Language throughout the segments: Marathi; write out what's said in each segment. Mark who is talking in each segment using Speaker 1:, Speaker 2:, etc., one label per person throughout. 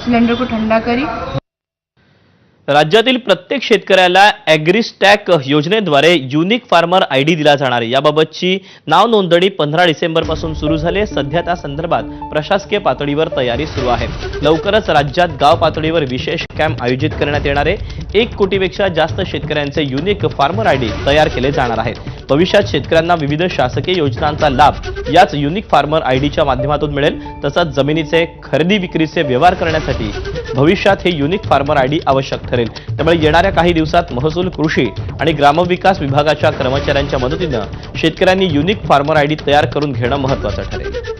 Speaker 1: सिलेंडर को ठंडा करी।
Speaker 2: राज्यातील प्रत्येक शेतकऱ्याला ॲग्रीस्टॅक योजनेद्वारे युनिक फार्मर आयडी दिला जाणार आहे। याबाबतची नाव नोंदणी 15 डिसेंबरपासून सुरू झाली। सध्या त्या संदर्भात प्रशासकीय पातळीवर तयारी सुरू आहे। लवकरच राज्यात गाव पातळीवर विशेष कॅम्प आयोजित करण्यात येणार आहे। 1 कोटीपेक्षा जास्त शेतकऱ्यांचे युनिक फार्मर आयडी तयार केले जाणार आहेत। भविष्यात शेतकऱ्यांना विविध शासकीय योजनांचा लाभ याच युनिक फार्मर आयडीच्या माध्यमातून मिळेल। तसंच जमिनीचे खरेदी विक्रीचे व्यवहार करण्यासाठी भविष्यात हे युनिक फार्मर आयडी आवश्यक ठरेल। त्यामुळे येणाऱ्या काही दिवसात महसूल, कृषी आणि ग्रामविकास विभागाच्या कर्मचाऱ्यांच्या मदतीने शेतकऱ्यांनी युनिक फार्मर आयडी तयार करून घेणं महत्त्वाचं ठरेल।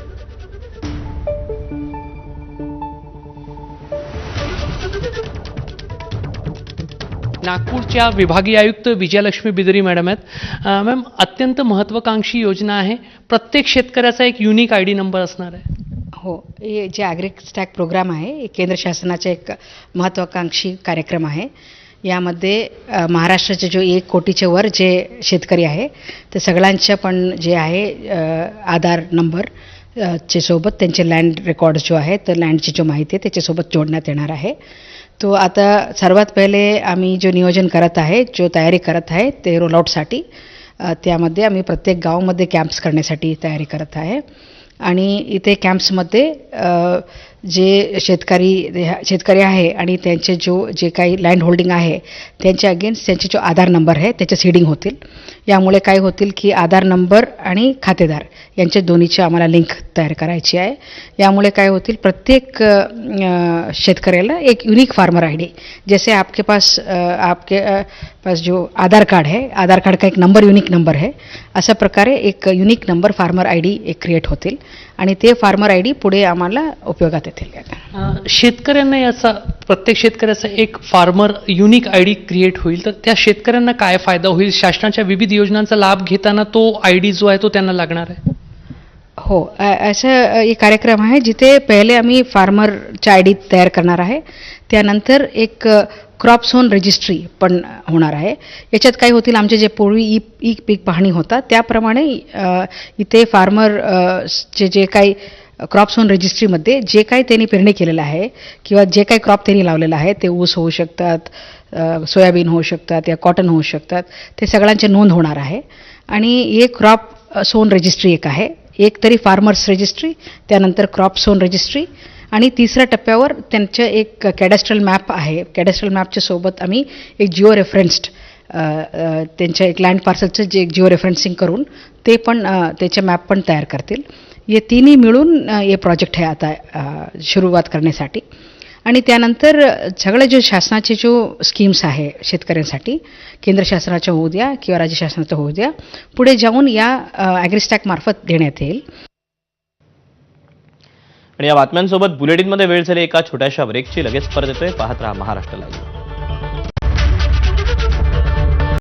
Speaker 3: नागपूरच्या विभागीय आयुक्त विजयलक्ष्मी बिदरी मॅडम आहेत। मॅम, अत्यंत महत्त्वाकांक्षी योजना आहे। प्रत्येक शेतकऱ्याचा एक युनिक आयडी नंबर असणार आहे।
Speaker 4: हो, हे जे ॲग्रीस्टॅक प्रोग्राम आहे हे केंद्र शासनाचा एक महत्त्वाकांक्षी कार्यक्रम आहे। यामध्ये महाराष्ट्राचे जो 1 कोटीच्या वर जे शेतकरी आहे ते सगळ्यांच्या पण जे आहे आधार नंबर चे सोबत त्यांचे लँड रेकॉर्ड जो आहे तर लँडची जो माहिती आहे त्याच्यासोबत जोडण्यात येणार आहे। तो आता सर्वात पहिले आम्ही जो नियोजन करत आहे, जो तयारी करत आहे ते रोलआउटसाठी त्यामध्ये आम्ही प्रत्येक गावामध्ये कॅम्प्स करण्यासाठी तयारी करत आहे। आणि इथे कॅम्प्समध्ये जे शेतकरी आहे आणि त्यांचे जे काही लँड होल्डिंग आहे त्यांच्या अगेन्स्ट त्यांचे जो आधार नंबर आहे त्याचे सीडिंग होतील। यामुळे काय होतील की आधार नंबर आणि खातेदार यांच्या दोन्हीची आम्हाला लिंक तयार करायची आहे। यामुळे काय होतील प्रत्येक शेतकऱ्याला एक युनिक फार्मर आईडी, जैसे आपके पास जो आधार कार्ड है, आधार कार्ड का एक नंबर युनिक नंबर है, अशा प्रकारे एक युनिक नंबर फार्मर आयडी एक क्रिएट होतील आणि ते फार्मर आयडी पुढे आम्हाला उपयोगात येतील।
Speaker 3: शेतकऱ्यांना याचा प्रत्येक शेतकऱ्याचा एक फार्मर युनिक आयडी क्रिएट होईल तर त्या शेतकऱ्यांना काय फायदा होईल? शासनाच्या विविध योजनांचा लाभ घेताना तो आयडी जो आहे तो त्यांना लागणार आहे?
Speaker 4: हो, असा एक कार्यक्रम आहे जिथे पहिले आम्ही फार्मरच्या आयडी तयार करणार आहे। त्यानंतर एक क्रॉप झोन रजिस्ट्री पण होणार आहे। याच्यात काय होतील, आमचे जे पूर्वी ई पीक पाहणी होता त्याप्रमाणे इथे फार्मर जे काही क्रॉप झोन रजिस्ट्रीमध्ये जे काही त्यांनी पेरणी केलेलं आहे किंवा जे काही क्रॉप त्यांनी लावलेलं आहे ते ऊस होऊ शकतात, सोयाबीन होऊ शकतात या कॉटन होऊ शकतात, ते सगळ्यांची नोंद होणार आहे। आणि हे क्रॉप झोन रजिस्ट्री एक आहे, एक तरी फार्मर्स रजिस्ट्री, त्यानंतर क्रॉप झोन रजिस्ट्री आणि तिसऱ्या टप्प्यावर त्यांचं एक कॅडेस्ट्रल मॅप आहे। कॅडेस्ट्रल मॅपच्या सोबत आम्ही एक जिओ रेफरन्स्ड त्यांच्या एक लँड पार्सलचं जे जिओ रेफरन्सिंग करून ते पण त्याचे मॅप पण तयार करतील। हे तिन्ही मिळून हे प्रोजेक्ट आहे आता सुरुवात करण्यासाठी। आणि त्यानंतर सगळे जे शासनाचे जो स्कीम्स आहे शेतकऱ्यांसाठी, केंद्र शासनाच्या होऊ द्या किंवा राज्य शासनाचं होऊ द्या, पुढे जाऊन या ॲग्रीस्टॅक मार्फत देण्यात येईल।
Speaker 2: आणि या बातम्यांसोबत बुलेटिनमध्ये वेळ झाली एका छोट्याशा ब्रेकची। लगेच परत येतोय, पाहत राहा महाराष्ट्र लाईव्ह।